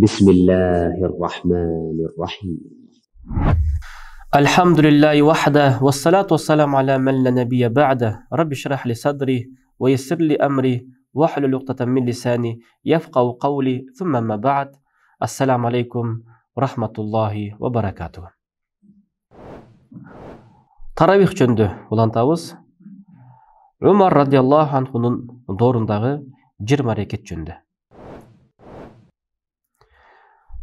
بسم الله الرحمن الرحيم. الحمد لله وحده والصلاة والسلام على من لا نبي بعده. رب اشرح لي صدري ويسر لي أمري واحلل عقدة من لساني يفقهوا قولي ثم ما بعد. السلام عليكم ورحمة الله وبركاته. Таравих жөнүндө улантабыз. Умар радиаллаху анхунун дорундагы 20 рекет жөнүндө.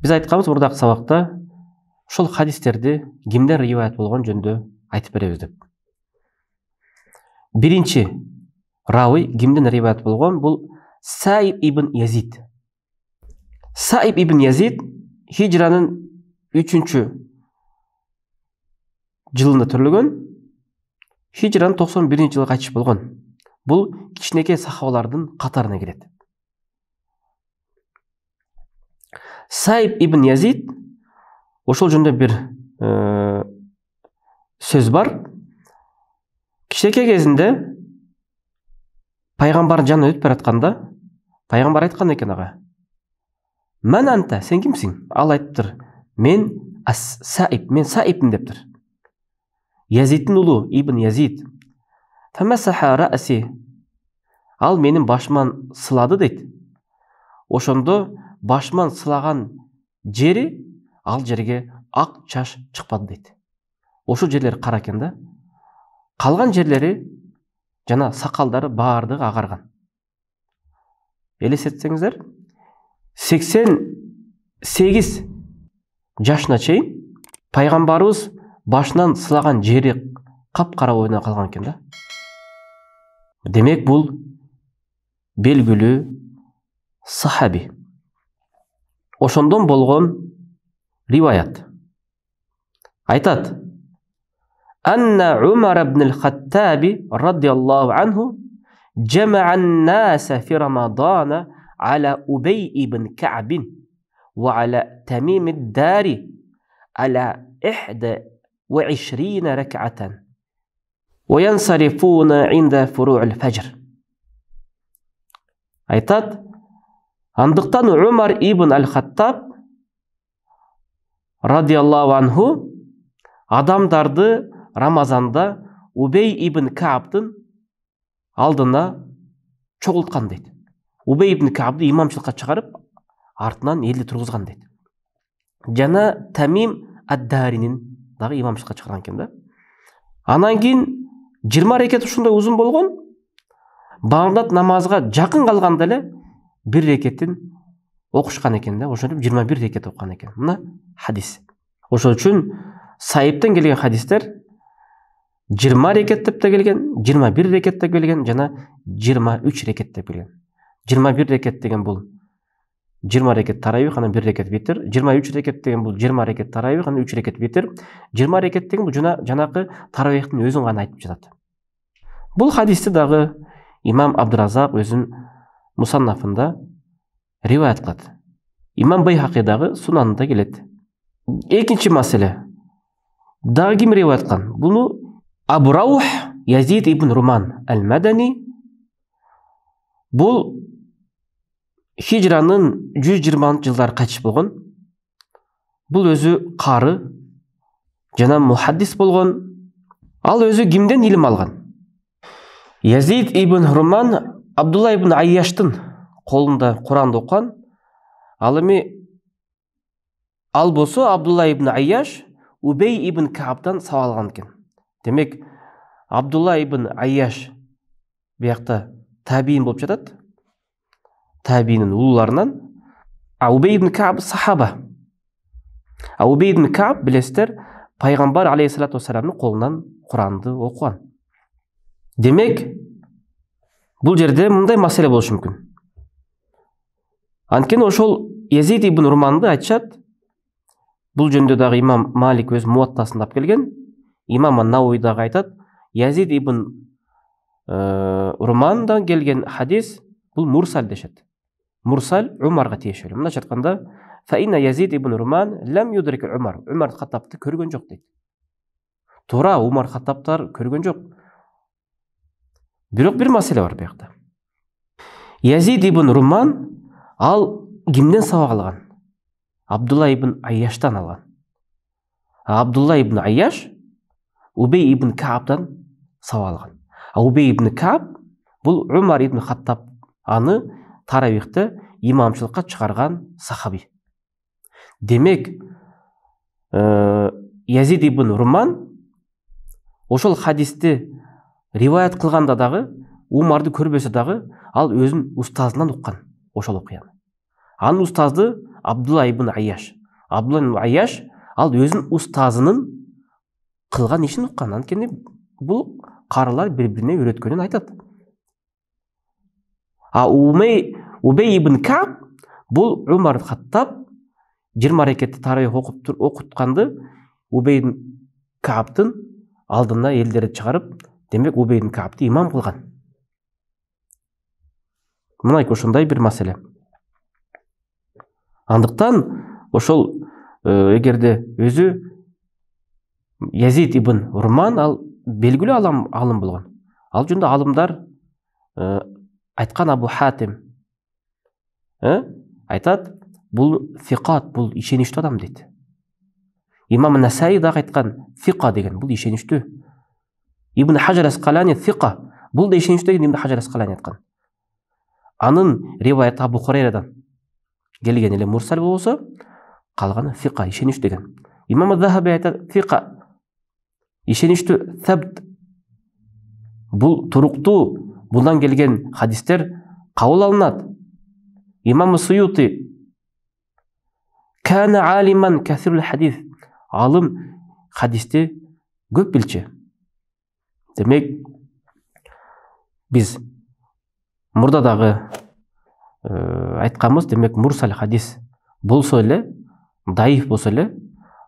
Биз айтканбыз мурдагы сабакта ушул хадистерди кимден риваят болгон жөнүндө айтып беребиз деп. Биринчи рави кимден риваят болгон бул Саиб ибн Язид. Саиб ибн Язид хижранын 3-жылында төрөлгөн, хижранын 91-жылы кайтыш болгон. Бул кичинекей сахабалардын катарына кирет. Саиб ибн Язид ошол жөнүндө бир сөз бар. Кичинекей кезинде пайгамбардын жанына өтүп баратканда пайгамбар айткан экен ага: "Мен анта, сен кимсиң?" Ал айтыптыр: "Мен Саиб, мен Саибмин" дептир. Язидтин улу ибн Язид. Тамасаха раси. Ал менин башыман сылады дейт. Ошондо башыман сылаган жери, ал жерге ак чаш чыкпады дейт. Ошол жерлери кара экен да. Калган жерлери жана сакалдары баардыгы агарган. Элестетсеңиздер, 88 жашына чейин пайгамбарыбыз башынан сылаган жери капкара ойна калган экен да. Демек бул белгилүү сахаби. Ошондон болгон риваят. Айтат: "Анна Умар ибн ал-Хаттаби радиаллаху анху جمع الناس في رمضان على أبي بن كعب وعلى تميم الداري على 21 ركعة وينصرفون عند فروع الفجر". Айтат: андыктан Умар ибн ал-Хаттаб радиаллаху анху адамдарды Рамазанда Убей ибн Каабдын алдына чогулткан дейт. Убей ибн Каабды имамчылыкка чыгарып, артынан элди тургузган дейт. Жана Тамим ад-Даринин дагы имамчылыкка чыгарган экен да. Анан кийин 20 рекет ушундай узун болгон. Багдад намазга жакын калганда эле бир рекеттин окушкан экен да. Ошентип 21 рекет окуган экен. Мына хадис. Ошол үчүн Саибтен келген хадистер 20 рекет деп те келген, 21 рекет деп келген, жана 23 рекет деп келген. 21 рекет деген бул 20 рекет таравих, анан 1 рекет витр. 23 рекет деген бул 20 рекет таравих, анан 3 рекет витр. 20 рекет деген бул жанакы таравихтин өзүн гана айтып жатат. Бул хадисти дагы имам Абдуразак өзүнүн Мусаннафында риваят кылат. Имам Байхақи дагы Сунанында келет. Экинчи маселе. Дагы ким риваят кылган? Буну Абу Раух Язид ибн Руман ал-Мадани. Бул хижранын 120-жылдары кайтыш болгон. Бул өзү кары жана мухаддис болгон. Ал өзү кимден илим алган? Язид ибн Руман Абдулла ибн Айяштын колунда Куранды окуган. Ал эми ал болсо Абдулла ибн Айяш Убей ибн Каабдан сабак алган экен. Демек Абдулла ибн Айяш биякта табиин болуп жатат. Табиинин улууларынан. Убей ибн Кааб сахаба. Убей ибн Кааб билесиздер, пайгамбар алейхиссалату вассаламдын колунан Куранды окуган. Демек бул жерде мындай маселе болушу мүмкүн. Анткени ошол Язид ибн Руманды айтышат. Бул жөнүндө дагы имам Малик өз Муаттасында келген. Имам Ан-Науи дагы айтат: Язид ибн Румандан келген хадис бул мурсал дешет. Мурсал Умарга тиешелүү. Мындайча айтканда, "Фаина Язид ибн Руман лам юдрик Умар". Умар Хаттабты көргөн жок дейт. Туура, Умар Хаттабтар көргөн жок. Бирок бир маселе бар буякта. Язид ибн Руман ал кимден сабак алган? Абдулла ибн Айяштан алған. Абдулла ибн Айяш Убей ибн Каабтан сабақ алған. Убей ибн Кааб бұл Умар ибн Хаттаб аны таравихты имамшылыққа шығарған сахаби. Демек, Язид ибн Руман ошол хадисті риваят қылғанда дағы, Умарды көрбесе дағы, ал өзін ұстазынан ұққан ошол оқияны. Анын ұстазды Абдулла ибн Айяш. Абдулла ибн Айяш ал өзін ұстазының қылған ишин ұққан. Анткени бұл қарылар бір-біріне үйреткенін айтады. Убей ибн Кааб бұл Умар Хаттаб 20 рекетті таравих оқытқанды Убей ибн Каабтың алдына елдері шығарып, демек Убей ибн Каабты имам қылған. Мына ошондай бір мәселе. Андықтан ошол эгерде өзү Язид ибн Руман ал белгілі алым болған. Ал жөнді алымдар айтқан Абу Хатим айтады, бұл фиқат, бұл ишенішті адам дейді. Имам Насаи да айтқан фиқа деген, бұл ишенішті. Ибн Хаджар Асқалани фиқа, бұл да ишенішті деген Ибн Хаджар Асқалани айтқан. Анын ривайат Абу Хурайрадан келген еле мурсал болса, қалғаны фиқа, ишенішті деген. Имам Захаби айтады фиқа, ишенішті сабт. Бұл тұруқты, бұлдан келген хадистер қабыл алынады. Имам Суюти кәна алиман кәсірул хадис, алым хадисте көп білші. Демек, біз мұрдадағы айтқанымыз, демек мурсал хадис болса еле, даиф болса еле,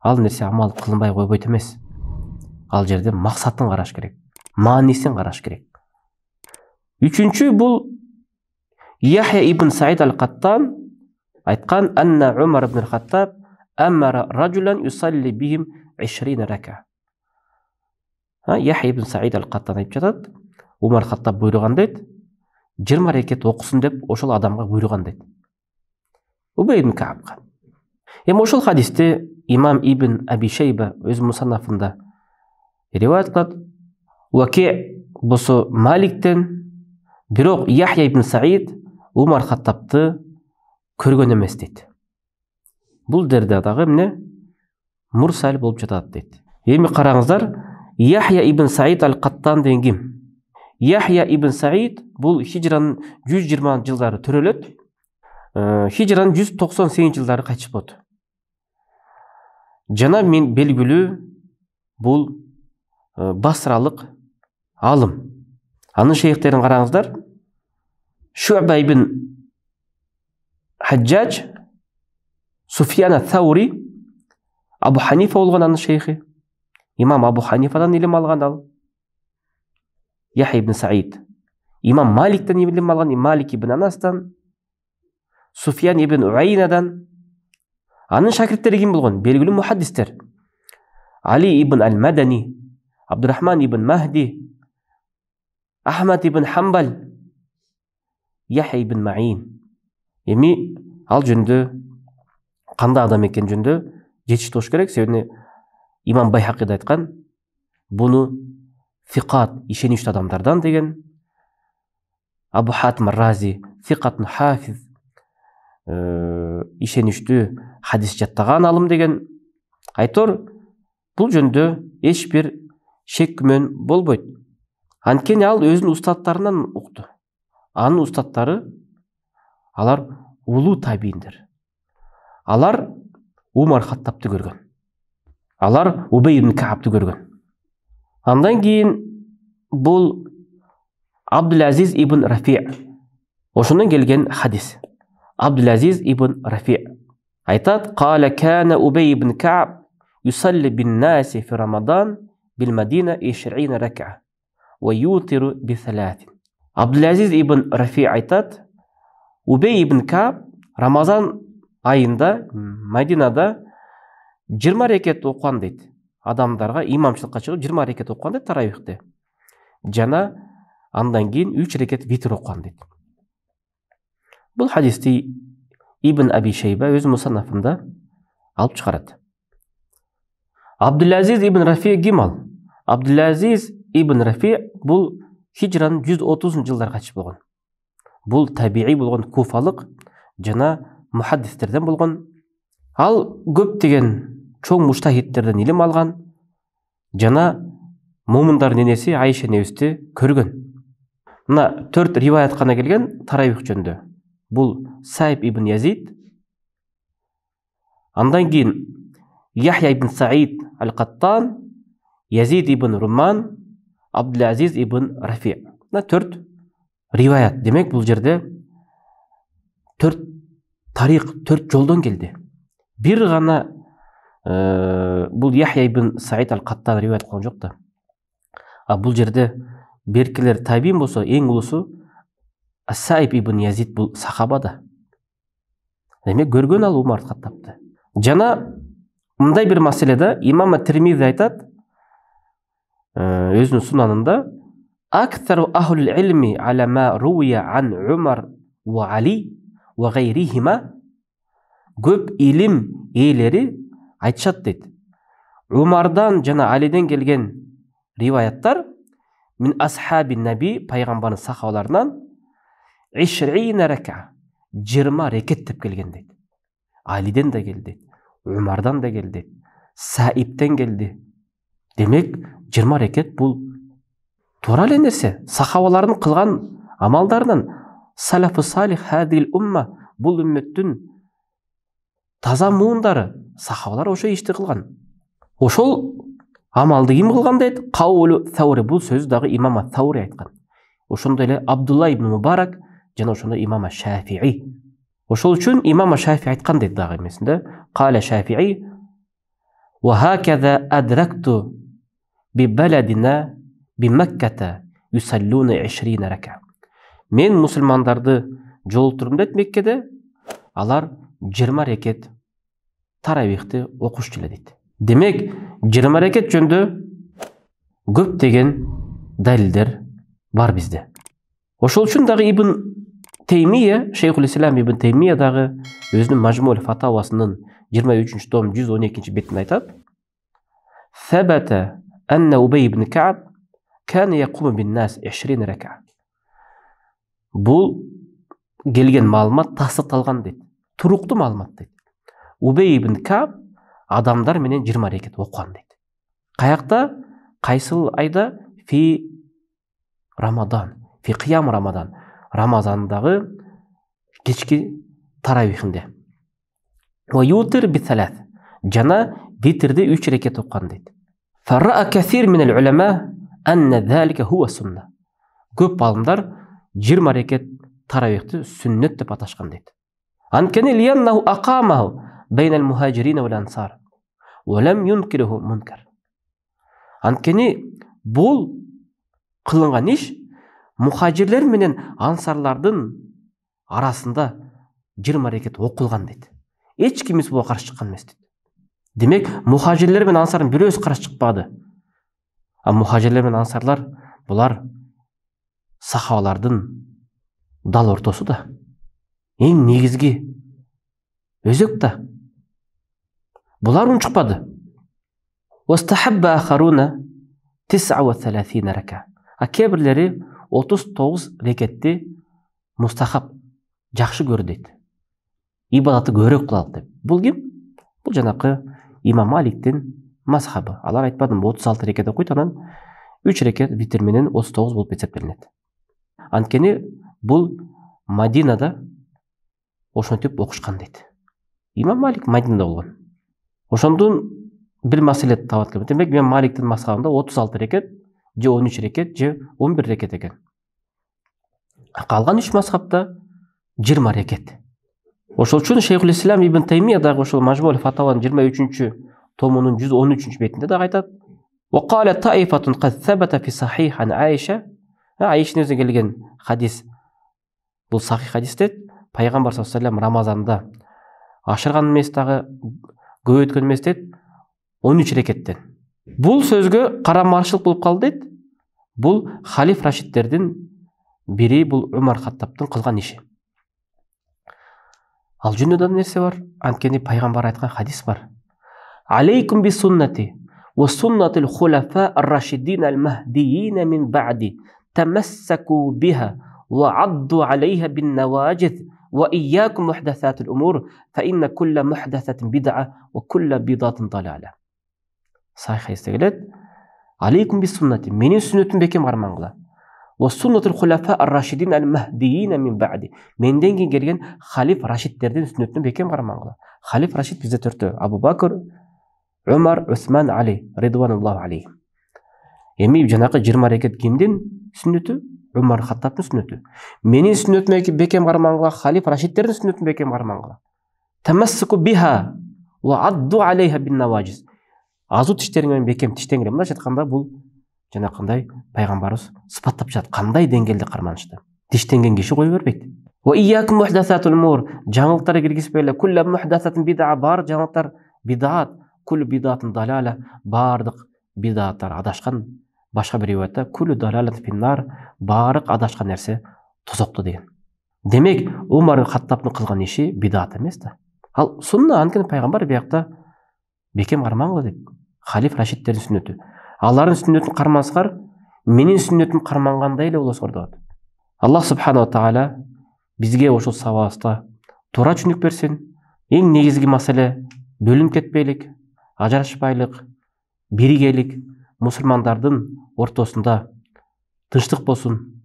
ал нәрсе амал қылынбай қойбойт емес. Ал жерде мақсатын қараш керек, маанисін қараш керек. Üçüncü бұл Яхя ибн Саид ал-Қаттан айтқан анна Умар ибн Хаттаб аммара раджулан юсалли бихим 20 рака. Яхя ибн Саид ал-Қаттан айтып жатады, Умар Хаттаб бұйырған дейді, 20 рекет оқысын деп ошол адамға бұйырған дейді. Убей ибн Каабқа. Ошол хадисте имам ибн Аби Шейба өз мусаннафында риваят қылады. Уаки болсо Маликтен, бирок Яхя ибн Саид Умар Хаттабты көрген емес дейді. Бұл дердадағы міне мурсал болып жатады дейді. Эми қараңыздар, Яхя ибн Саид ал-Қаттан деген ким? Яхя ибн Саид бұл хижраның 120 жылдары төрөлөт, хижраның 198 жылдары қайтыш болды. Жана мен белгілі бұл басралық алым. Анын шейхтерін қараңыздар. Шу'ба ибн Хаджаж, Суфиян ат-Таури, Абу Ханифа болған анын шейхи. Имам Абу Ханифадан илим алған ал. Яхя ибн Саид. Имам Маликтен илим алған Малик ибн Анастан, Суфиян ибн Уайнадан. Анын шакирттери ким болған? Белгілі мухаддистер. Али ибн ал-Мадани, Абдурахман ибн Махди, Ахмад ибн Хамбал, Яхя ибн Маин. Эми ал жөнді қандай адам екен жөнді жетішті ош керек. Себебі имам Байхақида айтқан, бұны фиқат, ишенішті адамдардан деген. Абу Хатим ар-Рази фиқатун хафиз, ишенішті хадис жаттаған алым деген. Айтор, бұл жөнді ешбір шек күмән болбойды. Анткени ал өзінің ұстаттарынан ұқты. Анын ұстаттары, алар улуу табииндер. Алар Умар Хаттабты көргөн. Алар Убей ибн Каабты көргөн. Андан кейін бұл Абдул-Азиз ибн Рафи. Ошондан келген хадис. Абдул-Азиз ибн Рафи айтады, «Қала кәна Убей ибн Кааб юсалли бин наси фи Рамадан бил Мадина 20 рака ва ютиру би 3». Абдул-Азиз ибн Рафи айтады, Убей ибн Кааб Рамазан айында Мадинада 20 рекет оқыған дейді. Адамдарға имамшылыққа шығып 20 рекет оқыған дейді таравихте. Жана андан кейін 3 рекет витр оқыған дейді. Бұл хадисті Ибн Аби Шейба өз мусаннафында алып чыгарат. Абдул-Азиз ибн Рафи Гимал. Абдул-Азиз ибн Рафи бул хижранын 130 жылдар качып болгон. Бул табиғи болгон, куфалык жана мухаддистерден болгон. Ал көптөгөн чоң муштахидтерден илим алган жана мумундардын энеси Айша небисти көргөн. Мына 4 риваят гана келген Таравих жөнүндө. Бул Сайб ибн Язид, андан кийин Яхья ибн Саид ал-Каттан, Язид ибн Руман, Абдул-Азиз ибн Рафи. Мына 4 риваят. Демек бул жерде 4 тарих, 4 жолдон келди. Бир гана бул Яхья ибн Саид ал-Каттан риваят кылган жок да. Бул жерде беркелер табиин болсо, эң улусу Сайб ибн Язид бул сахаба да. Демек көргөн ал Умар Хаттабты. Жана мындай бир маселеде имам Ат-Тирмизи айтат өзүнүн сунанында: "Аксару ахлул илми аля ма руя ан Умар ва Али ва гайрихима". Көп илим ээлери айтышат дейт. Умардан жана Алиден келген риваяттар мин асхаби наби, пайгамбардын сахабаларынан 20 рака, 20 рекет деп келген дейт. Алиден да келди, Умардан да келди, Саибтен келди. Демек 20 рекет бул туура эле нерсе. Сахабалардын кылган амалдарынан салафу салих хадил умма, бул үммөттүн таза муундары, сахабалар ошо ишти кылган. Ошол амалды ким кылган дейт? Каулу Саури, бул сөз дагы имам Саури айткан. Ошондой эле Абдулла ибн Мубарак жана ошондой имам Шафии. Ошол үчүн имам Шафии айткан дейт дагы эмесинде. Кала Шафии: "Ва хаказа адракту би баладина би Макката юсаллуна 20 рака". Мен мусулмандарды жолтурдум дейт Меккеде, алар 20 рекет таравихти окушчу эле дейт. Демек 20 рекет жөнүндө көптөгөн далилдер бар бизде. Ошол үчүн дагы Ибн Теймия, Шейхул Ислам Ибн Теймия дагы өзүнүн Мажмуул Фатавасынын 23 том 112 бетинде айтат: "Сабата анна Убей ибн Кааб кана якуму бин нас 20 рака". Бул келген маалымат тасдыкталган дейт. Туруктуу маалымат дейт. Убей ибн Кааб адамдар менен 20 рекет окуган дейт. Каякта, кайсыл айда? Фи Рамадан, фи Кыям Рамадан. Рамазандагы кечки таравихинде. Ва ютир би салас. Жана витрде 3 рекет окуган дейт. Фарра касир мин ал-улама анна залика хува сунна. Көп алымдар 20 рекет таравихти сүннет деп аташкан дейт. Анкани лияннаху акамаху байна ал-мухажирин вал ансар ва лам юнкируху мункар. Анкани бул кылынган иш мухажирлер менен ансарлардын арасында 20 рекет окулган дейт. Эч кимис буга каршы чыккан эмес дейт. Демек, мухажирлер менен ансардын бирөөсү каршы чыкпады. Мухажирлер менен ансарлар булар сахабалардын дал ортосу да. Эң негизги өзөк да. Булар унчукпады. Вастахабба ахаруна 39 рака. Кебирлери 39 рекетти мустахаб, жакшы көрдү дейт. Ибадатты көрөк кылалык деп. Бул ким? Бул жанакы имам Маликтин мазхабы. Алар айтпадым 36 рекет окуйт, анан 3 рекет витр менен 39 болуп эсептелинет. Анткени бул Мадинада ошентип окушкан дейт. Имам Малик Мадинада болгон. Ошондон бир маселе табат келет. Демек, имам Маликтин мазхабында 36 рекет, же 13 рекет, же 11 рекет экен. Калган 3 мазхабта 20 рекет. Ошол үчүн Шейхул Ислам Ибн Теймия дагы ошол Мажмуул Фатаванын 23 томунун 113 бетинде дагы айтат: "Ва кала таифатун кад сабата фи сахих ан Айша". Айшанын өзүнө келген хадис, бул сахих хадис дейт. Пайгамбар саллаллаху алейхи ва саллям Рамазанда ашырган эмес, дагы көп өткөн эмес дейт, 13 рекеттен. Бул сөзгө карамарчылык болуп калды дейт. Бул халиф Рашидтердин бири, бул Умар Хаттабтын кылган иши. Ал жөнүндө нерсе бар. Анткени пайгамбар айткан хадис бар. Алейкум би суннати ва суннатил хулафа ар-рашидин ал-махдиин мин ба'ди тамассаку биха ва адду алейха бин наважид ва iyyakum muhdathatil umur fa inna kulla muhdathatin bid'a wa kulla bid'atin dalala. Sahih hadисте келет. Алейкум би суннати, менин сүннөтүм бекем кармаңгыла. Ва суннатил хулафа ар-рашидин ал-махдиин мин ба'ди. Менден кийин келген халиф рашидтердин сүннөтүн бекем кармаңгыла. Халиф рашид бизде 4-тө: Абу Бакр, Умар, Усман, Али ридвануллаху алейхим. Эми жанакы 20 рекет кимдин сүннөтү? Умар Хаттабтын сүннөтү. Менин сүннөтүмө бекем кармаңгыла, халиф рашидтердин сүннөтүн бекем кармаңгыла. Тамассуку биха ва адду алейха бин наважиз. Азу тиштериңмен бекем тиштеңер. Мындайча айтканда бул жанакындай пайгамбарыбыз сыпаттап жатат. Кандай деңгээлде карманышты? Тиштенген киши кое бербейт. Ва iyyakum muhdathatul umur. Жаңылыктар киргизбейле. Kullu muhdathatin bid'a, бар жаңылыктар бидат, kullu bid'atin dalala, бардык бидаттар адашкан. Башка бир риwayatта kullu dalalati finnar, бардык адашкан нерсе тозокту деген. Демек, Умар Хаттабтын кылган иши бидат эмес да. Ал сунна, анткени пайгамбар биякта бекем кармаңгыла деп. Халиф рашидтердин сүннөтү. Алардын сүннөтүн кармасаңар, менин сүннөтүм кармангандай эле болосуңар деп. Аллах субханаху таала бизге ошол сабаста туура түшүнүк берсин. Эң негизги маселе бөлүнүп кетпейлик, ажырашпайлык, биригелик, мусулмандардын ортосунда тынчтык болсун.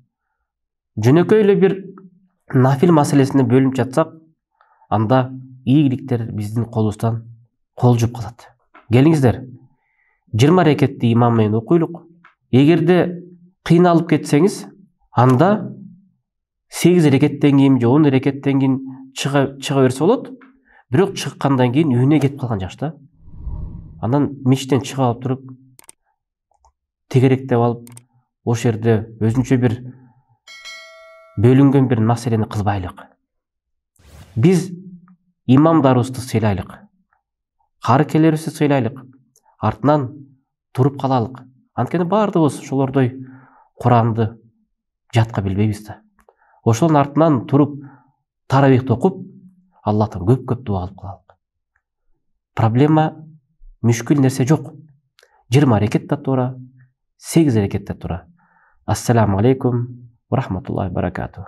Жөнөкөй эле бир нафил маселесине бөлүнүп жатсак, анда ийгиликтер биздин колубуздан кол жуп калат. Келиңиздер, 20 рекетти имам менен окуйлук. Эгерде кыйналып кетсеңиз, анда 8 рекеттен кийин же 10 рекеттен кийин чыга берсе болот. Бирок чыккандан кийин үйүнө кетип калган жакшы. Андан мичтен чыгып алып туруп, тегеректеп алып, ошол жерде өзүнчө бир бөлүнгөн бир маселени кылбайлык. Биз имамдарыбызды сыйлайлык, карыкелерибизди сыйлайлык, артынан туруп калалык. Анткени баардыгыбыз ошолордой Куранды жатка билбейбиз да. Ошонун артынан туруп таравихти окуп, Аллахтан көп дуа алып калалык. Проблема, мүшкүл нерсе жок. 20 рекет да туура, 8 рекет да туура. Ассаламу алейкум ва рахматуллахи ва баракатух.